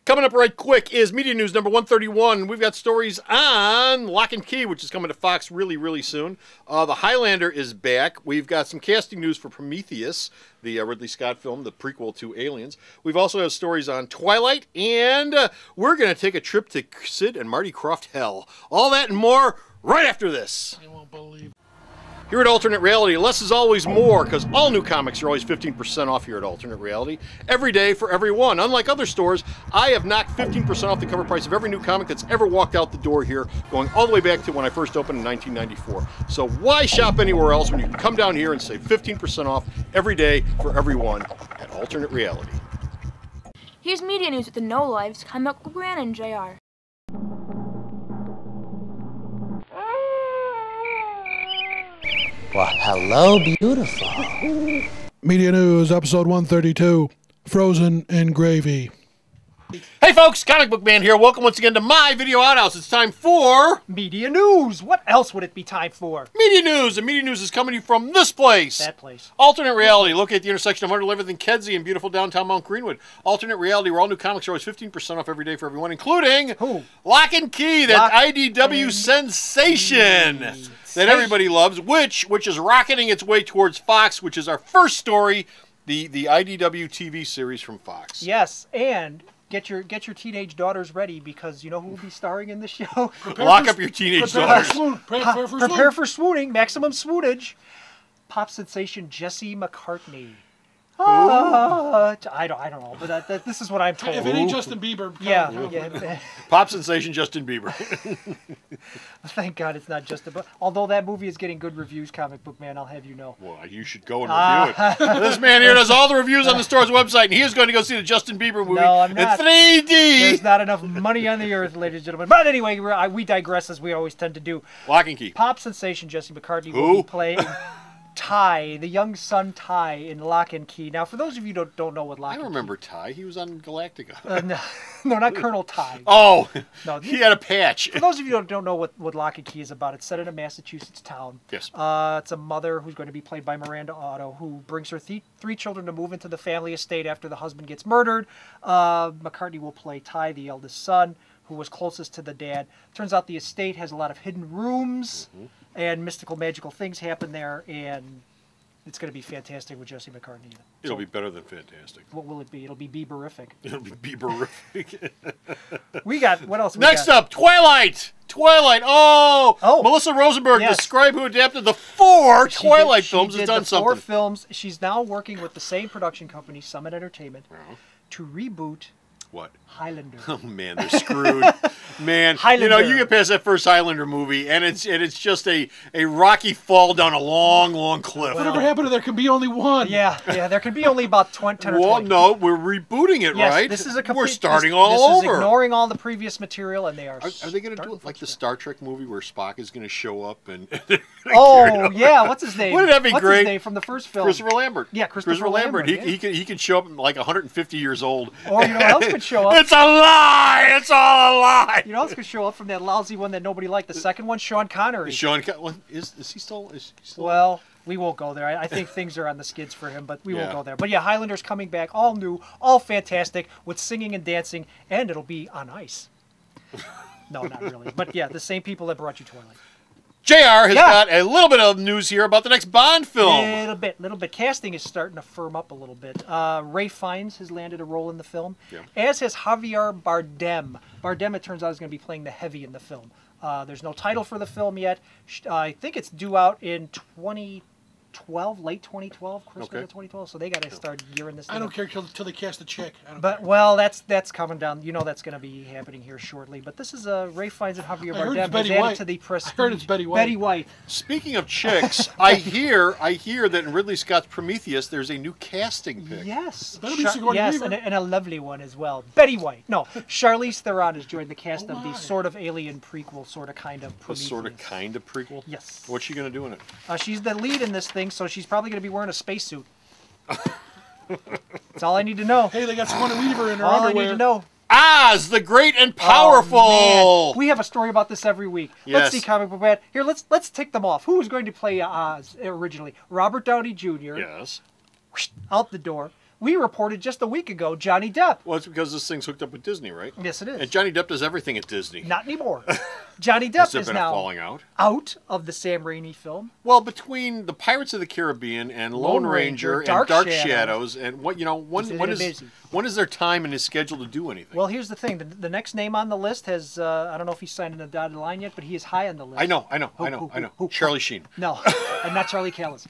Coming up right quick is Media News number 131. We've got stories on Lock and Key, which is coming to Fox really, really soon. The Highlander is back. We've got some casting news for Prometheus, the Ridley Scott film, the prequel to Aliens. We've also have stories on Twilight, and we're going to take a trip to Sid and Marty Krofft Hell. All that and more right after this. I won't believe. Here at Alternate Reality, less is always more, because all new comics are always 15% off here at Alternate Reality. Every day for everyone. Unlike other stores, I have knocked 15% off the cover price of every new comic that's ever walked out the door here, going all the way back to when I first opened in 1994. So why shop anywhere else when you can come down here and save 15% off every day for everyone at Alternate Reality? Here's Media News with the No Lives, Comic Book Man and JR. Well, hello, beautiful. Media News, episode 132, Frozen in Gravy. Hey folks, Comic Book Man here. Welcome once again to my video outhouse. It's time for Media News. What else would it be time for? Media News. And Media News is coming to you from this place. That place. Alternate Reality, located at the intersection of Under Everything Kedzie and beautiful downtown Mount Greenwood. Alternate Reality, where all new comics are always 15% off every day for everyone, including Who? Lock and Key, that IDW sensation that everybody loves, which is rocketing its way towards Fox, which is our first story, the IDW TV series from Fox. Yes, and get your teenage daughters ready, because you know who will be starring in the show? Lock up your teenage daughters. Prepare for swooning, maximum swoonage. Pop sensation Jesse McCartney. I don't know, but this is what I'm told. If it ain't Justin Bieber. Yeah. Pop sensation Justin Bieber. Thank God it's not Justin. Although that movie is getting good reviews, Comic Book Man, I'll have you know. Well, you should go and review it. This man here does all the reviews on the store's website, and he is going to go see the Justin Bieber movie No, I'm not. in 3D. There's not enough money on the earth, ladies and gentlemen. But anyway, we digress, as we always tend to do. Lock and Key. Pop sensation Jesse McCartney will be playing Ty, the young son Ty, in Lock and Key. Now, for those of you who don't know what Lock and Key... I remember Ty. He was on Galactica. No, not Colonel Ty. Oh, no, he had a patch. For those of you who don't know what Lock and Key is about, it's set in a Massachusetts town. Yes. It's a mother who's going to be played by Miranda Otto, who brings her three children to move into the family estate after the husband gets murdered. McCartney will play Ty, the eldest son, who was closest to the dad. Turns out the estate has a lot of hidden rooms, and mystical, magical things happen there, and it's going to be fantastic with Jesse McCartney in it. It'll be better than fantastic. What will it be? It'll be Bieberific. It'll be Bieberific. What else we Next got? up, Twilight. Oh, Melissa Rosenberg, yes. the scribe who adapted the four Twilight films, has done something. 4 films. She's now working with the same production company, Summit Entertainment, to reboot What? Highlander. Oh man, they're screwed. Man, Highlander. you get past that first Highlander movie, and it's just a rocky fall down a long, long cliff. Whatever happened to There Can Be Only One? Yeah, there can be only about 10 or 20. Well, no, we're rebooting it, Yes, right? this is a complete, we're starting this all is over. ignoring all the previous material, and they are. Are they going to do it like the Star Trek movie where Spock is going to show up and? Oh yeah, what's his name? Wouldn't that be what's great? His name from the first film? Christopher Lambert. Yeah, Christopher Lambert. He can show up like 150 years old. Or you know what else could show up? It's a lie. It's all a lie. You know else could show up from that lousy one that nobody liked? The second one, Sean Connery. Is he still? Well, we won't go there. I think things are on the skids for him, but we won't go there. But yeah, Highlander's coming back, all new, all fantastic, with singing and dancing, and it'll be on ice. No, not really. But yeah, the same people that brought you Twilight. JR has got a little bit of news here about the next Bond film. Little bit. Casting is starting to firm up a little bit. Ray Fiennes has landed a role in the film, as has Javier Bardem. Bardem, it turns out, is going to be playing the heavy in the film. There's no title for the film yet. I think it's due out in 2012, late 2012, Christmas of 2012. So they got to start gearing this thing I don't up. care till they cast a check. Well, that's coming down. You know that's going to be happening here shortly. But this is Ray Fiennes and Javier Bardem has added to the prestige. I heard it's Betty White. Betty White. Speaking of chicks, I hear that in Ridley Scott's Prometheus, there's a new casting pick. Yes. Yes, and a lovely one as well. Betty White. No, Charlize Theron has joined the cast of the sort of alien prequel, sort of kind of Prometheus. The sort of kind of prequel? Yes. What's she going to do in it? She's the lead in this thing, so she's probably going to be wearing a spacesuit. That's all I need to know. Hey, they got Sigourney Weaver in her all underwear. I need to know. Oz, the Great and Powerful. Oh, man. We have a story about this every week. Yes. Let's see, Comic Book Man. Here, let's tick them off. Who was going to play Oz originally? Robert Downey Jr. Yes. Out the door. we reported just a week ago Johnny Depp. Well, it's because this thing's hooked up with Disney, right? Yes, it is. And Johnny Depp does everything at Disney. Not anymore. Johnny Has Depp there is been a now falling out? out of the Sam Raimi film. Well, between the Pirates of the Caribbean and Lone Ranger and Dark Dark Shadows. Shadows, and what He's busy. when is there time in his schedule to do anything? Well, here's the thing. The next name on the list has, I don't know if he's signed in the dotted line yet, but he is high on the list. I know. Who? Charlie Sheen. No, and not Charlie Callis.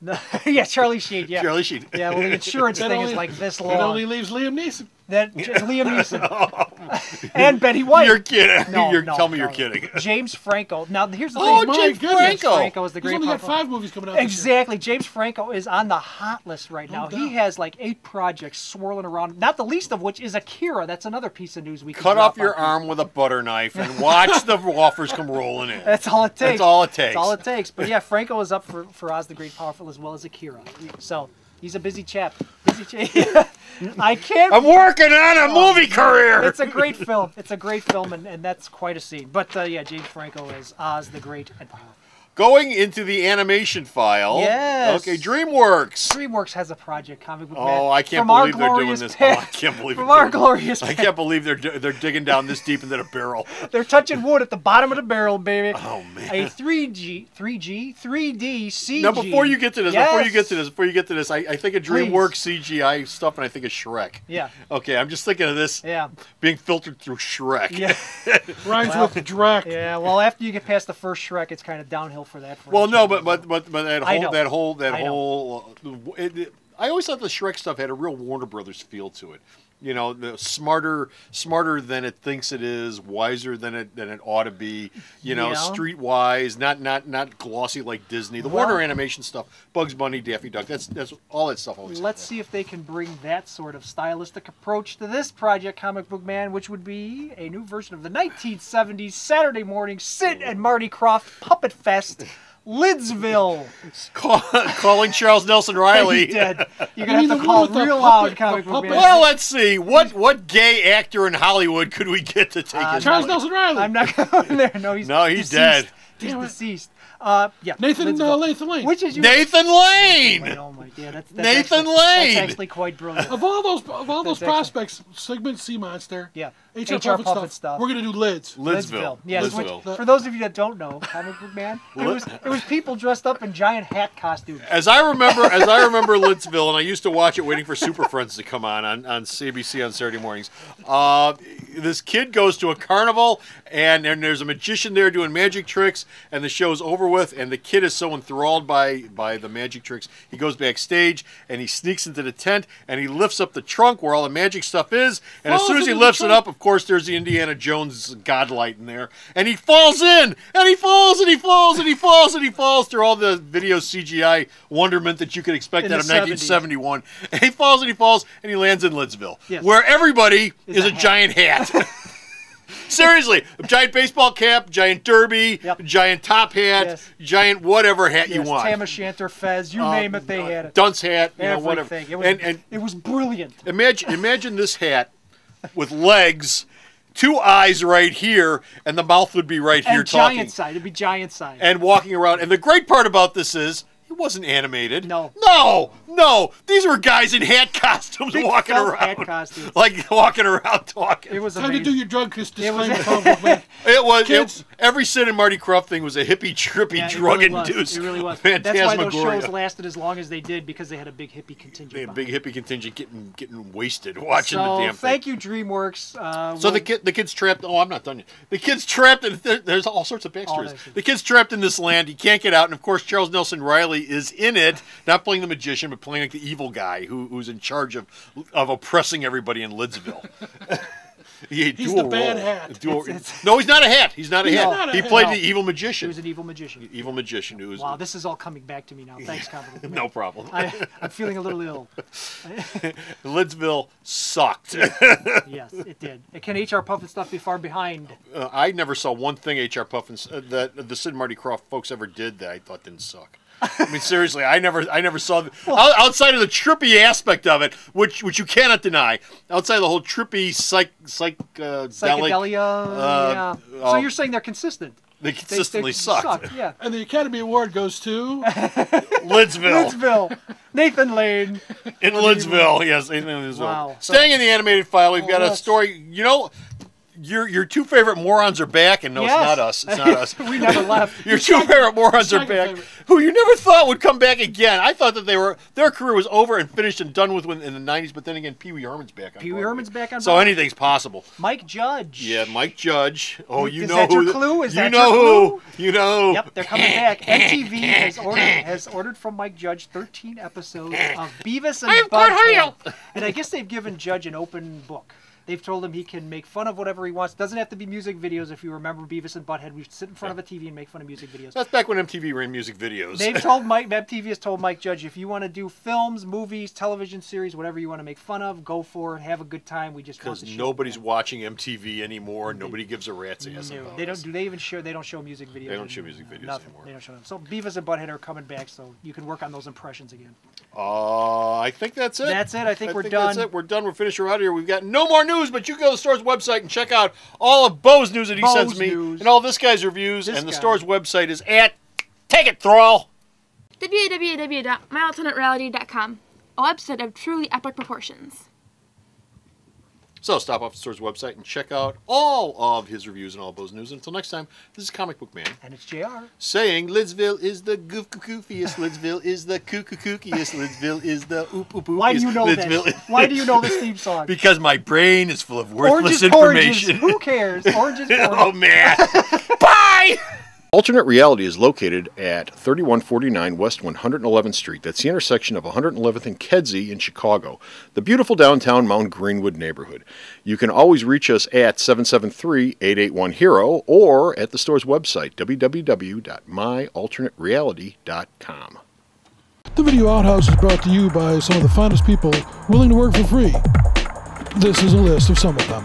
No, yeah, Charlie Sheen, yeah. Charlie Sheen. Yeah, well, the insurance thing is like this It long. only leaves Liam Neeson. That Liam Neeson and Betty White. You're kidding. No, Tell me no. you're kidding. James Franco. Now, here's the Oh, thing. my James goodness. Franco. Franco is the He's great only got papa. 5 movies coming out this year. Exactly. James Franco is on the hot list right now. No He doubt. has like 8 projects swirling around, not the least of which is Akira. That's another piece of news we can Cut drop off your on. arm with a butter knife and watch the offers come rolling in. That's all it takes. That's all it takes. That's all it takes. But yeah, Franco is up for Oz the Great Powerful as well as Akira. So he's a busy chap. I can't. I'm working on a movie career. It's a great film. It's a great film, and that's quite a scene. But yeah, James Franco is Oz the Great and Powerful. Going into the animation file. Yes. Okay, DreamWorks. DreamWorks has a project, Comic Book Man. Oh, I can't from our believe they're doing glorious this. past- Oh, I can't believe From they're our doing- glorious I past. can't believe they're digging down this deep into the barrel. They're touching wood at the bottom of the barrel, baby. Oh man. A 3D CG. Now, before you get to this, I think of Please. DreamWorks CGI stuff, and I think of Shrek. Yeah. Okay, I'm just thinking of this Yeah. being filtered through Shrek. Yeah. Rhymes Well, with Drac. Yeah. Well, after you get past the first Shrek, it's kind of downhill for that. Well, no, franchise. but that I know. whole I know. I always thought the Shrek stuff had a real Warner Brothers feel to it. You know, the smarter than it thinks it is, wiser than it ought to be. You know, Yeah. streetwise, not glossy like Disney. The Well- Warner animation stuff, Bugs Bunny, Daffy Duck. That's all that stuff always. Let's see if they can bring that sort of stylistic approach to this project, Comic Book Man, which would be a new version of the 1970s Saturday morning Sid and Marty Krofft Puppet Fest, Lidsville. Calling Charles Nelson Riley. He's dead. You're You gonna mean have the to one call with the real puppet- loud, Comic the Book puppet- Man. Well, let's see. What gay actor in Hollywood could we get to take his Charles place? Nelson Riley. I'm not going there. No, he's he's deceased. dead. He's Damn it. deceased. Yeah. Nathan Lidsville. Lane. Which is your Nathan Lane. Oh my, yeah, that's Nathan actually, Lane. That's actually quite brilliant. Of all those That's prospects, Sigmund Sea Monster, Yeah. HR Puppet stuff, we're gonna do lids. Lidsville. Yes, Lidsville. which, for those of you that don't know, Comic Book Man, it was people dressed up in giant hat costumes. As I remember Lidsville, and I used to watch it waiting for Super Friends to come on CBC on Saturday mornings. This kid goes to a carnival, and there's a magician there doing magic tricks, and the show's over with, and the kid is so enthralled by the magic tricks, he goes backstage, and he sneaks into the tent, and he lifts up the trunk where all the magic stuff is, and as Falls soon as he into the lifts it trunk. up, of course, there's the Indiana Jones godlight in there, and he falls in, and he falls, and he falls, and he falls, and he falls through all the video CGI wonderment that you could expect In out of the 1971. And he falls, and he lands in Lidsville, Yes. where everybody is a a hat. giant hat. Seriously, a giant baseball cap, giant derby, Yep. giant top hat, Yes. giant whatever hat you Yes, want. Tam O'Shanter, Fez, you name it, they had it. Dunce hat, you know, whatever. Everything. It was, And it was brilliant. imagine this hat with legs, 2 eyes right here, and the mouth would be right here And talking. giant side. It'd be giant side. And walking around. And the great part about this is it wasn't animated. No. No. These were guys in hat costumes Big walking felt around. hat costumes. Like walking around talking. It was Time to amazing. do your drug disclaimer, was- Comic Book Man. It was Kids. every Sid and Marty Krofft thing was a hippie, trippy, Yeah, it drug really was. induced. It really was. That's why those Phantasmagoria. shows lasted as long as they did, because they had a big hippie contingent. They had a behind big hippie contingent getting wasted watching so, the damn thing. thank you, DreamWorks. So the kid's trapped. Oh, I'm not done yet. The kid's trapped, and there's all sorts of backstories. that. The kid's trapped in this land. He can't get out, and of course, Charles Nelson Riley is in it, not playing the magician, but playing like the evil guy who's in charge of oppressing everybody in Lidsville. He's the bad hat. No, he's not a hat. He's not a hat. not a He hat. played No. the evil He magician. was an evil magician. Evil magician who was Wow, this is all coming back to me now. Thanks, Comic Book Man. no problem. I'm feeling a little ill. Lidsville sucked. Yes, it did. Can HR Puffin stuff be far behind? I never saw one thing HR Puffin that the Sid and Marty Krofft folks ever did that I thought didn't suck. I mean, seriously, I never saw outside of the trippy aspect of it, which you cannot deny. Outside of the whole trippy psychedelia. Yeah. So you're saying they're consistent? They consistently suck. Yeah. And the Academy Award goes to Lidsville. Nathan Lane. In Lidsville, yes. In Lidsville. Wow. Staying in the animated file, we've got a story. You know, your two favorite morons are back, and no, Yes. it's not us. It's not us. We never left. Your two favorite morons are back, who you never thought would come back again. I thought that their career was over and finished and done with in the 90s, but then again, Pee Wee Herman's back on Pee Wee Herman's back on So Broadway. anything's possible. Mike Judge. Yeah, Mike Judge. Oh, you Is know that who. your clue? Is you that know your who. clue? You know. Yep, they're coming back. MTV has ordered from Mike Judge 13 episodes of Beavis and Butthead. And I guess they've given Judge an open book. They've told him he can make fun of whatever he wants. Doesn't have to be music videos. If you remember Beavis and Butthead, we sit in front of a TV and make fun of music videos. That's back when MTV ran music videos. MTV has told Mike Judge, if you want to do films, movies, television series, whatever you want to make fun of, go for it. Have a good time. We just want Because the show nobody's back. watching MTV anymore. Nobody gives a rat's ass No, about they don't. us. Do they even show? They don't show music videos. They don't show music videos Nothing. anymore. They don't show them. So Beavis and Butthead are coming back, so you can work on those impressions again. I think that's it. That's it. I think we're done. That's it. We're done. We're finished. We're out of here. We've got no more news, but you can go to the store's website and check out all of Bo's news that he sends me and all this guy's reviews. And the store's website is at Take It Thrall. www.myalternatereality.com, a website of truly epic proportions. So stop off the store's website and check out all of his reviews and all Bo's news. Until next time, this is Comic Book Man. And it's JR. Saying Lidsville is the goof-goofiest, Lidsville is the kookiest, Lidsville is the oop-oop-oopiest. Why do you know this? Why do you know this theme song? Because my brain is full of worthless Oranges, information. Who cares? Oranges, Oh, man. Bye! Alternate Reality is located at 3149 West 111th Street. That's the intersection of 111th and Kedzie in Chicago, the beautiful downtown Mount Greenwood neighborhood. You can always reach us at 773-881-HERO or at the store's website, www.myalternatereality.com. The Video Outhouse is brought to you by some of the finest people willing to work for free. This is a list of some of them.